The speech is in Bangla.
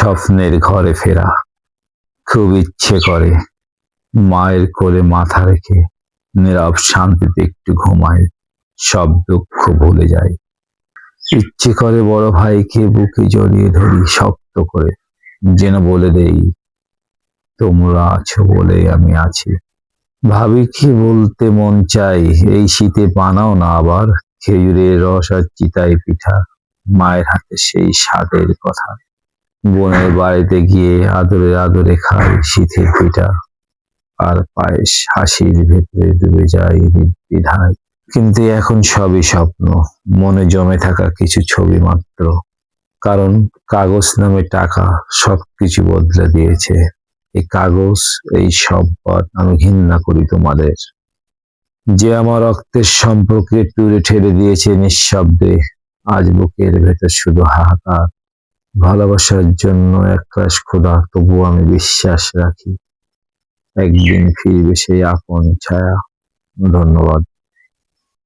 স্বপ্নের ঘরে ফেরা খুব ইচ্ছে করে, মায়ের কোলে মাথা রেখে নীরব শান্তিতে একটু ঘুমাই, সব দুঃখ ভুলে যাই। ইচ্ছে করে বড় ভাইকে বুকে জড়িয়ে ধরি শক্ত করে, যেন বলে দেই তোমরা আছো বলে আমি আছি। ভাবি কি বলতে মন চাই, এই শীতে বানাও না আবার খেজুরের রস আর চিতাই পিঠা, মায়ের হাতে সেই স্বাদের কথা। বোনের বাড়িতে গিয়ে আদরে আদরে খাই শীতের পিঠা আর পায়েস, হাসির ভেতরে ডুবে যায় নির্দ্বিধায়। কিন্তু এখন সবই স্বপ্ন, মনে জমে থাকা কিছু ছবি মাত্র। কারণ কাগজ নামে টাকা সবকিছু বদলে দিয়েছে। এই কাগজ, এই সম্পদ আমি ঘৃণা করি তোমাদের, যে আমার রক্তের সম্পর্কে টুরে ঠেলে দিয়েছে নিঃশব্দে। আজ বুকের ভেতর শুধু হাহাকার, ভালোবাসার জন্য একরাশ ক্ষুধা, তবুও আমি বিশ্বাস রাখি একদিন ফিরবে সেই আপন ছায়া। ধন্যবাদ।